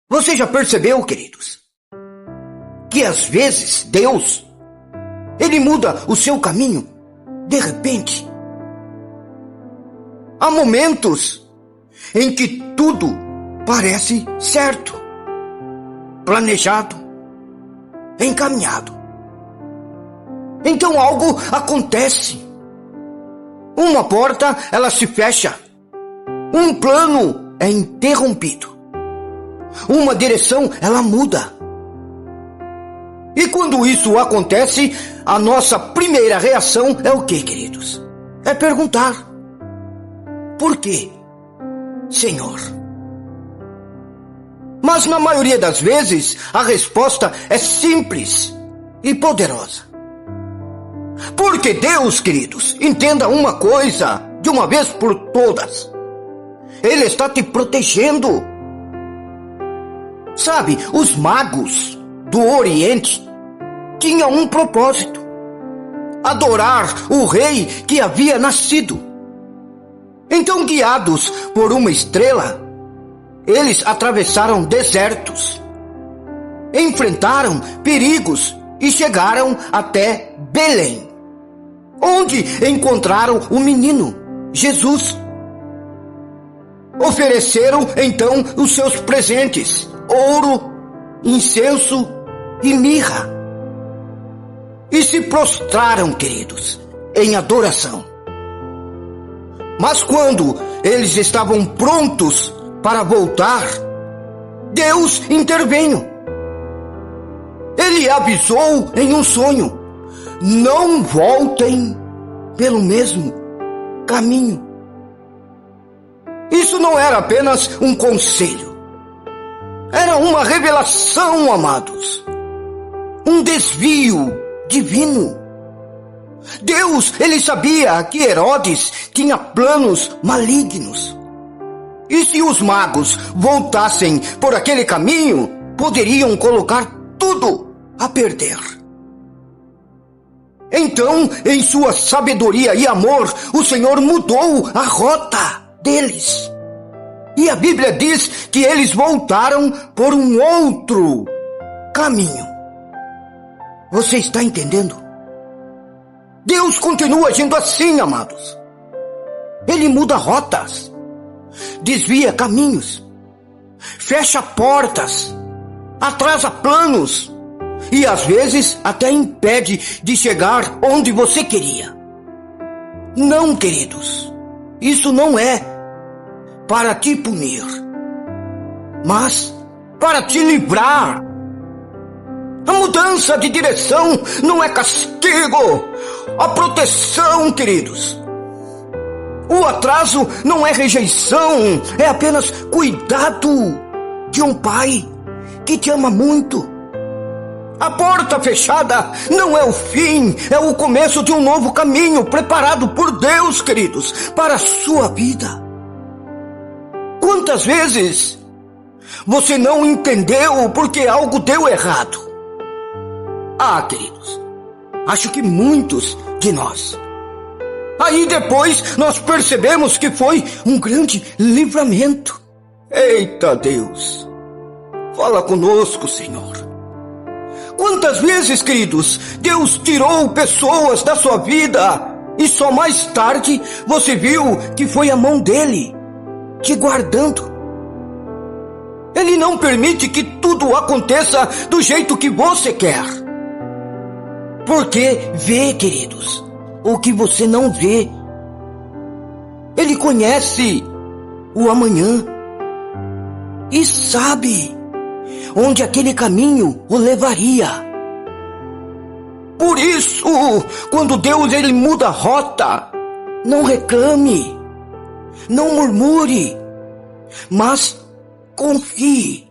Você já percebeu, queridos, que às vezes Deus, Ele muda o seu caminho de repente? Há momentos em que tudo parece certo, planejado, encaminhado. Então algo acontece. Uma porta, ela se fecha. Um plano é interrompido. Uma direção, ela muda. E quando isso acontece, a nossa primeira reação é o quê, queridos? É perguntar: por quê, Senhor? Mas na maioria das vezes, a resposta é simples e poderosa. Porque Deus, queridos, entenda uma coisa de uma vez por todas: Ele está te protegendo. Sabe, os magos do Oriente tinham um propósito: adorar o rei que havia nascido. Então, guiados por uma estrela, eles atravessaram desertos, enfrentaram perigos e chegaram até Belém, onde encontraram o menino, Jesus. Ofereceram então os seus presentes: ouro, incenso e mirra. E se prostraram, queridos, em adoração. Mas quando eles estavam prontos para voltar, Deus interveio. Ele avisou em um sonho: não voltem pelo mesmo caminho. Isso não era apenas um conselho. Era uma revelação, amados. Um desvio divino. Deus, ele sabia que Herodes tinha planos malignos. E se os magos voltassem por aquele caminho, poderiam colocar tudo a perder. Então, em sua sabedoria e amor, o Senhor mudou a rota deles. E a Bíblia diz que eles voltaram por um outro caminho. Você está entendendo? Deus continua agindo assim, amados. Ele muda rotas, desvia caminhos, fecha portas, atrasa planos e às vezes até impede de chegar onde você queria. Não, queridos, isso não é para te punir, mas para te livrar. A mudança de direção não é castigo, a proteção, queridos. O atraso não é rejeição, é apenas cuidado de um pai que te ama muito. A porta fechada não é o fim, é o começo de um novo caminho preparado por Deus, queridos, para a sua vida. Quantas vezes você não entendeu porque algo deu errado? Ah, queridos, acho que muitos de nós. Aí depois nós percebemos que foi um grande livramento. Eita Deus, fala conosco, Senhor. Quantas vezes, queridos, Deus tirou pessoas da sua vida e só mais tarde você viu que foi a mão dele te guardando. Ele não permite que tudo aconteça do jeito que você quer. Porque vê, queridos, o que você não vê. Ele conhece o amanhã e sabe onde aquele caminho o levaria. Por isso, quando Deus ele muda a rota, não reclame, não murmure, mas confie.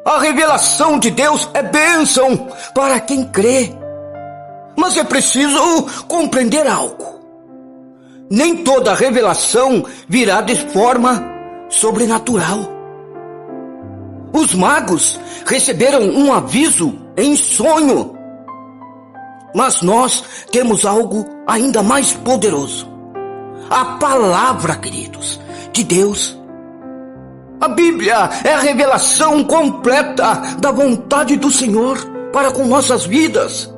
A revelação de Deus é bênção para quem crê. Mas é preciso compreender algo. Nem toda revelação virá de forma sobrenatural. Os magos receberam um aviso em sonho. Mas nós temos algo ainda mais poderoso. A palavra, queridos, de Deus. A Bíblia é a revelação completa da vontade do Senhor para com nossas vidas.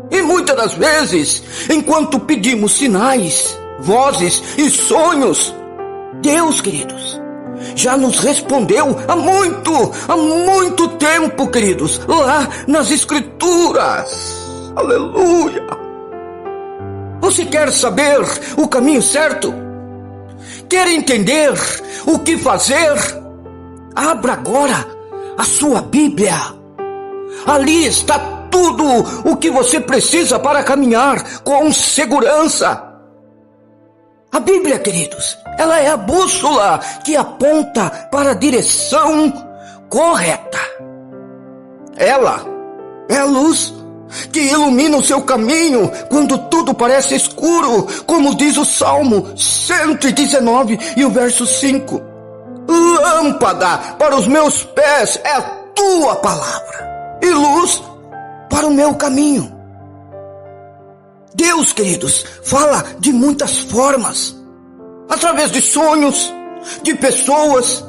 E muitas das vezes, enquanto pedimos sinais, vozes e sonhos, Deus, queridos, já nos respondeu há muito tempo, queridos, lá nas Escrituras. Aleluia! Você quer saber o caminho certo? Quer entender o que fazer? Abra agora a sua Bíblia. Ali está tudo o que você precisa para caminhar com segurança. A Bíblia, queridos, ela é a bússola que aponta para a direção correta. Ela é a luz que ilumina o seu caminho quando tudo parece escuro, como diz o Salmo 119 e o verso 5. Lâmpada para os meus pés é a tua palavra e luz para o meu caminho. Deus, queridos, fala de muitas formas, através de sonhos, de pessoas,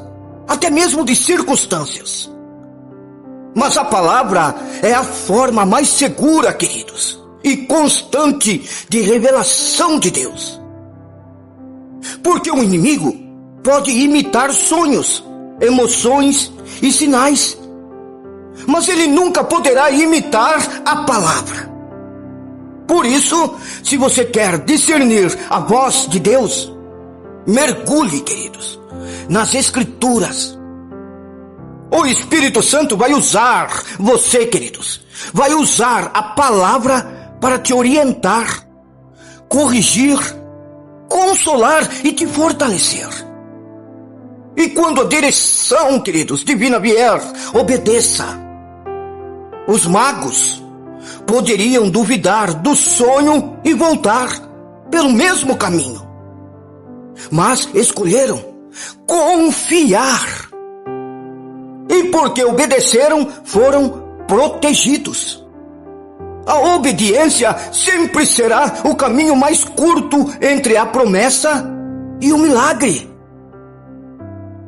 até mesmo de circunstâncias. Mas a palavra é a forma mais segura, queridos, e constante de revelação de Deus. Porque o inimigo pode imitar sonhos, emoções e sinais, mas ele nunca poderá imitar a palavra. Por isso, se você quer discernir a voz de Deus, mergulhe, queridos, nas Escrituras. O Espírito Santo vai usar você, queridos, vai usar a palavra para te orientar, corrigir, consolar e te fortalecer. E quando a direção, queridos, divina vier, obedeça. Os magos poderiam duvidar do sonho e voltar pelo mesmo caminho, mas escolheram confiar. E porque obedeceram, foram protegidos. A obediência sempre será o caminho mais curto entre a promessa e o milagre.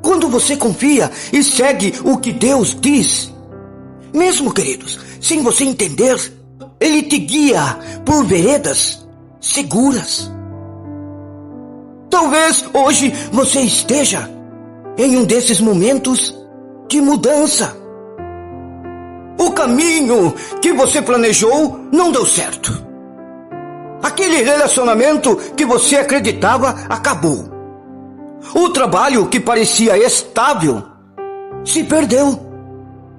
Quando você confia e segue o que Deus diz, mesmo, queridos, sem você entender, Ele te guia por veredas seguras. Talvez hoje você esteja em um desses momentos de mudança. O caminho que você planejou não deu certo. Aquele relacionamento que você acreditava acabou. O trabalho que parecia estável se perdeu.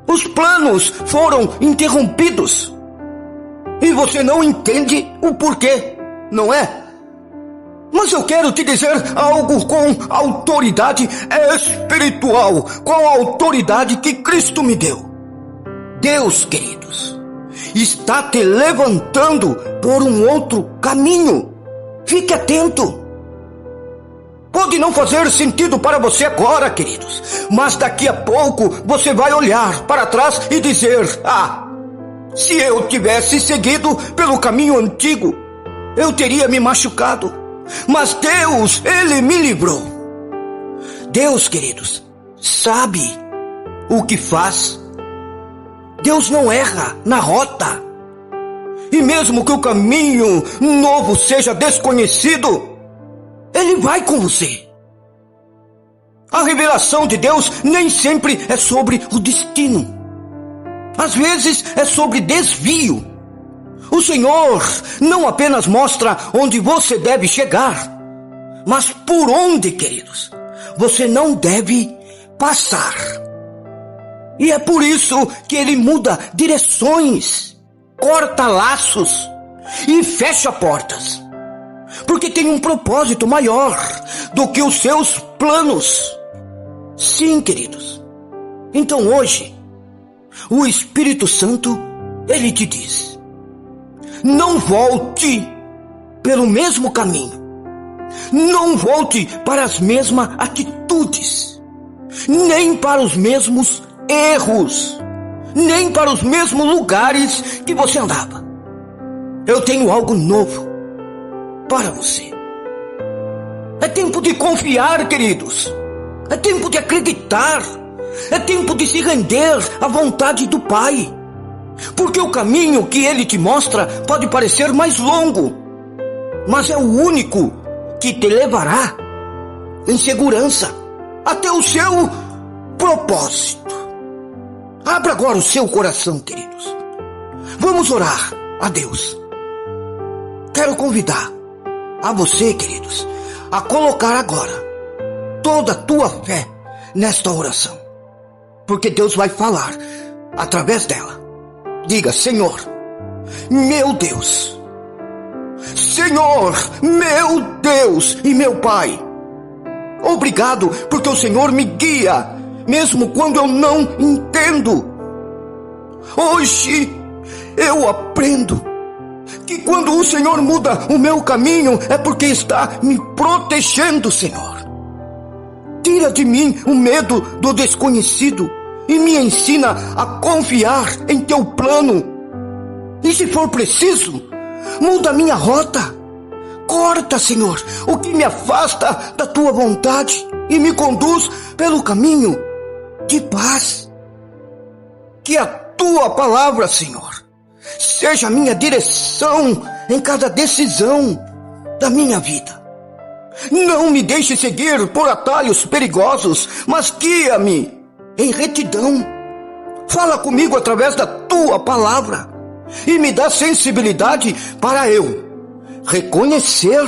Os planos foram interrompidos. E você não entende o porquê, não é? Mas eu quero te dizer algo com autoridade espiritual, com a autoridade que Cristo me deu. Deus, queridos, está te levantando por um outro caminho. Fique atento. Pode não fazer sentido para você agora, queridos, mas daqui a pouco você vai olhar para trás e dizer: se eu tivesse seguido pelo caminho antigo, eu teria me machucado. Mas Deus, Ele me livrou. Deus, queridos, sabe o que faz. Deus não erra na rota. E mesmo que o caminho novo seja desconhecido, Ele vai com você. A revelação de Deus nem sempre é sobre o destino. Às vezes é sobre desvio. O Senhor não apenas mostra onde você deve chegar, mas por onde, queridos, você não deve passar. E é por isso que Ele muda direções, corta laços e fecha portas. Porque tem um propósito maior do que os seus planos. Sim, queridos. Então hoje, o Espírito Santo, Ele te diz: não volte pelo mesmo caminho. Não volte para as mesmas atitudes. Nem para os mesmos erros. Nem para os mesmos lugares que você andava. Eu tenho algo novo para você. É tempo de confiar, queridos. É tempo de acreditar. É tempo de se render à vontade do Pai. Porque o caminho que Ele te mostra pode parecer mais longo, mas é o único que te levará em segurança até o seu propósito. Abra agora o seu coração, queridos. Vamos orar a Deus. Quero convidar a você, queridos, a colocar agora toda a tua fé nesta oração, porque Deus vai falar através dela. Diga: Senhor, meu Deus, Senhor, meu Deus e meu Pai, obrigado porque o Senhor me guia, mesmo quando eu não entendo. Hoje eu aprendo que quando o Senhor muda o meu caminho é porque está me protegendo, Senhor. Tira de mim o medo do desconhecido e me ensina a confiar em teu plano. E se for preciso, muda minha rota. Corta, Senhor, o que me afasta da tua vontade e me conduz pelo caminho de paz. Que a tua palavra, Senhor, seja a minha direção em cada decisão da minha vida. Não me deixe seguir por atalhos perigosos, mas guia-me em retidão. Fala comigo através da tua palavra e me dá sensibilidade para eu reconhecer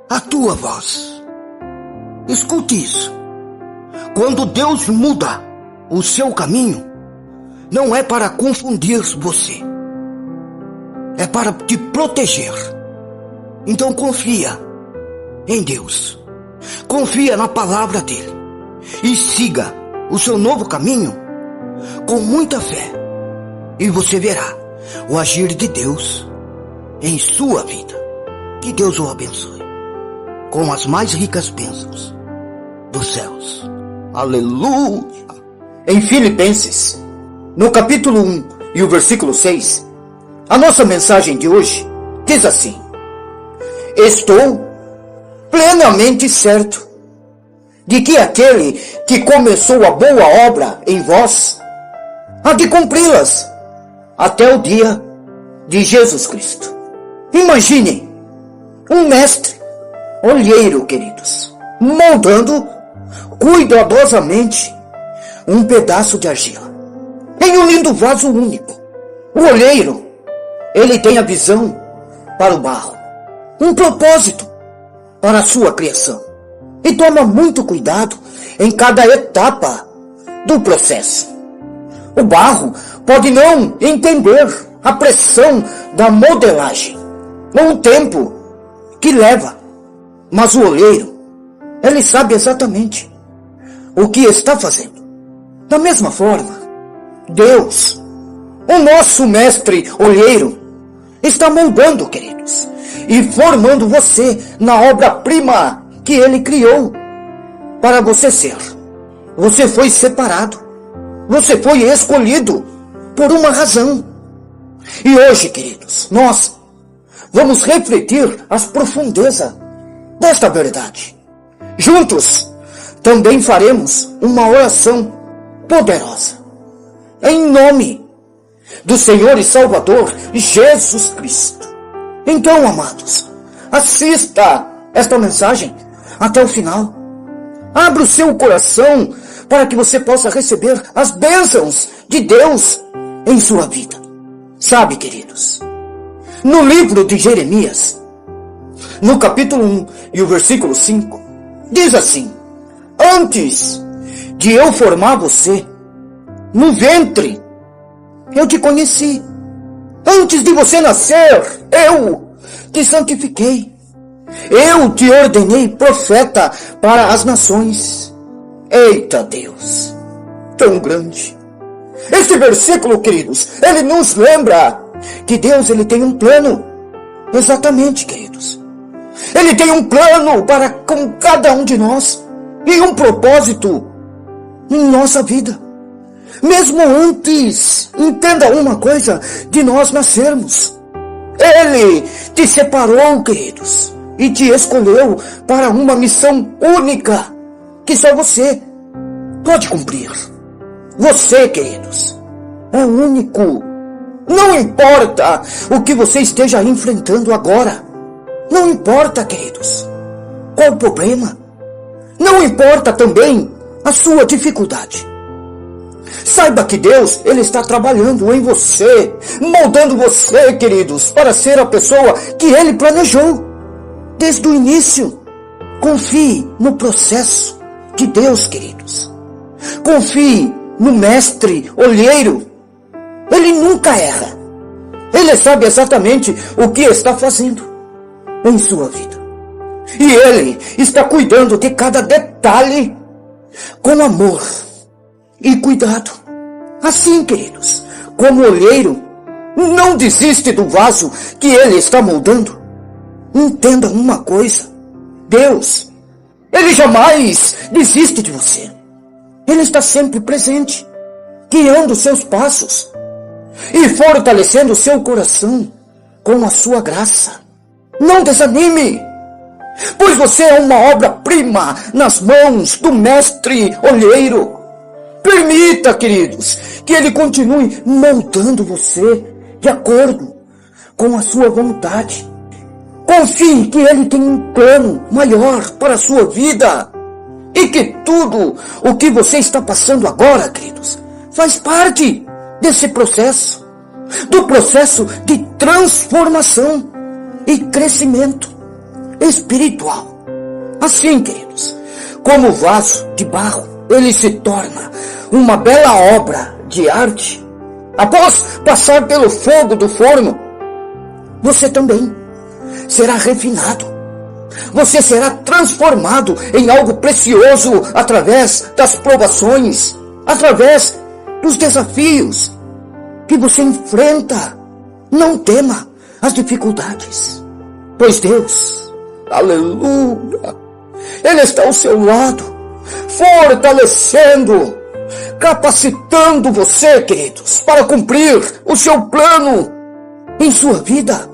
a tua voz. Escute isso. Quando Deus muda o seu caminho, não é para confundir você, é para te proteger. Então confia em Deus, confia na palavra dele e siga o seu novo caminho com muita fé, e você verá o agir de Deus em sua vida. Que Deus o abençoe com as mais ricas bênçãos dos céus. Aleluia. Em Filipenses, no capítulo 1 e o versículo 6, a nossa mensagem de hoje diz assim: estou plenamente certo de que aquele que começou a boa obra em vós há de cumpri-las até o dia de Jesus Cristo. Imaginem um mestre olheiro, queridos, moldando cuidadosamente um pedaço de argila em um lindo vaso único. O olheiro, ele tem a visão para o barro, um propósito para a sua criação, e toma muito cuidado em cada etapa do processo. O barro pode não entender a pressão da modelagem ou o tempo que leva, mas o olheiro, ele sabe exatamente o que está fazendo. Da mesma forma, Deus, o nosso mestre olheiro, está moldando, queridos, e formando você na obra-prima que ele criou para você ser. Você foi separado, você foi escolhido por uma razão. E hoje, queridos, nós vamos refletir as profundezas desta verdade. Juntos, também faremos uma oração poderosa, em nome do Senhor e Salvador Jesus Cristo. Então, amados, assista esta mensagem até o final. Abra o seu coração para que você possa receber as bênçãos de Deus em sua vida. Sabe, queridos, no livro de Jeremias, no capítulo 1 e o versículo 5, diz assim: antes de eu formar você no ventre, eu te conheci. Antes de você nascer, eu te santifiquei. Eu te ordenei profeta para as nações. Eita Deus, tão grande. Este versículo, queridos, ele nos lembra que Deus, ele tem um plano. Exatamente, queridos. Ele tem um plano para com cada um de nós e um propósito em nossa vida. Mesmo antes, entenda uma coisa, de nós nascermos, Ele te separou, queridos, e te escolheu para uma missão única que só você pode cumprir. Você, queridos, é único. Não importa o que você esteja enfrentando agora. Não importa, queridos, qual o problema. Não importa também a sua dificuldade. Saiba que Deus, Ele está trabalhando em você, moldando você, queridos, para ser a pessoa que Ele planejou desde o início. Confie no processo de Deus, queridos. Confie no mestre olheiro. Ele nunca erra. Ele sabe exatamente o que está fazendo em sua vida. E Ele está cuidando de cada detalhe com amor e cuidado. Assim, queridos, como olheiro não desiste do vaso que Ele está moldando. Entenda uma coisa: Deus, Ele jamais desiste de você. Ele está sempre presente, guiando seus passos e fortalecendo seu coração com a sua graça. Não desanime, pois você é uma obra-prima nas mãos do mestre olheiro. Permita, queridos, que Ele continue moldando você de acordo com a sua vontade. Confie que Ele tem um plano maior para a sua vida e que tudo o que você está passando agora, queridos, faz parte desse processo, do processo de transformação e crescimento espiritual. Assim, queridos, como vaso de barro, ele se torna uma bela obra de arte. Após passar pelo fogo do forno, você também será refinado. Você será transformado em algo precioso através das provações, através dos desafios que você enfrenta. Não tema as dificuldades, pois Deus, aleluia, Ele está ao seu lado, fortalecendo, capacitando você, queridos, para cumprir o seu plano em sua vida.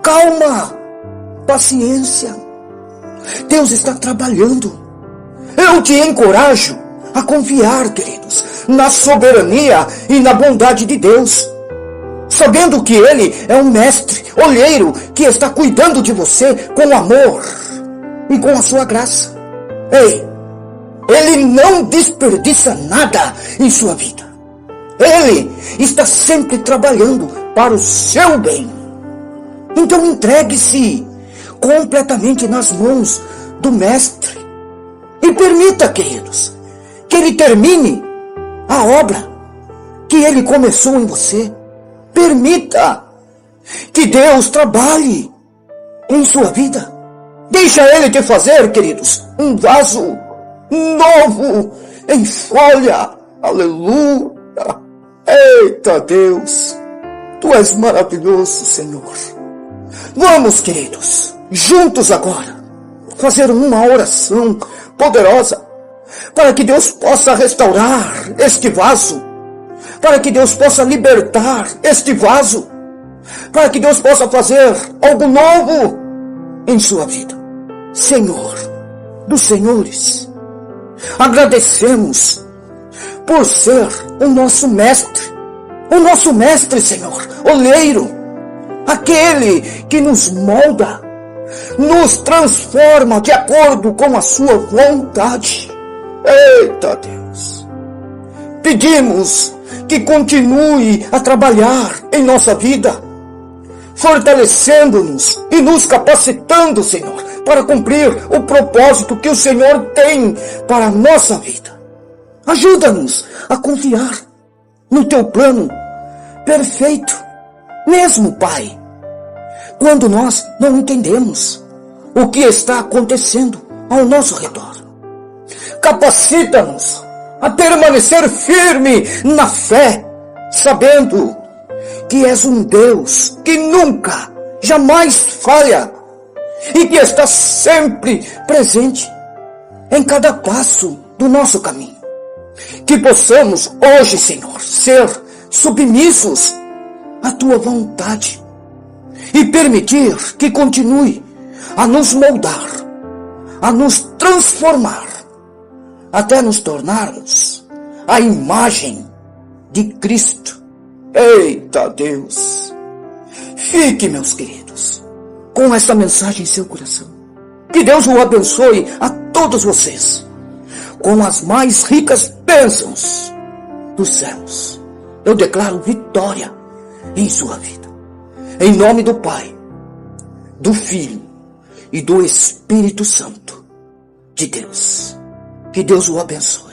Calma, paciência. Deus está trabalhando. Eu te encorajo a confiar, queridos, na soberania e na bondade de Deus, sabendo que Ele é um mestre olheiro que está cuidando de você com amor e com a sua graça. Ei, Ele não desperdiça nada em sua vida. Ele está sempre trabalhando para o seu bem. Então entregue-se completamente nas mãos do mestre e permita, queridos, que Ele termine a obra que Ele começou em você. Permita que Deus trabalhe em sua vida. Deixa Ele te fazer, queridos, um vaso novo em folha. Aleluia. Eita Deus, Tu és maravilhoso, Senhor. Vamos, queridos, juntos agora, fazer uma oração poderosa para que Deus possa restaurar este vaso, para que Deus possa libertar este vaso, para que Deus possa fazer algo novo em sua vida. Senhor dos senhores, agradecemos por ser o nosso mestre, Senhor, olheiro, aquele que nos molda, nos transforma de acordo com a sua vontade. Eita Deus, pedimos que continue a trabalhar em nossa vida, fortalecendo-nos e nos capacitando, Senhor, para cumprir o propósito que o Senhor tem para a nossa vida. Ajuda-nos a confiar no Teu plano perfeito, mesmo, Pai, quando nós não entendemos o que está acontecendo ao nosso redor. Capacita-nos a permanecer firme na fé, sabendo que és um Deus que nunca, jamais falha e que está sempre presente em cada passo do nosso caminho. Que possamos hoje, Senhor, ser submissos à Tua vontade e permitir que continue a nos moldar, a nos transformar, até nos tornarmos a imagem de Cristo. Eita Deus! Fique, meus queridos, com esta mensagem em seu coração. Que Deus o abençoe a todos vocês com as mais ricas bênçãos dos céus. Eu declaro vitória em sua vida. Em nome do Pai, do Filho e do Espírito Santo de Deus. Que Deus o abençoe.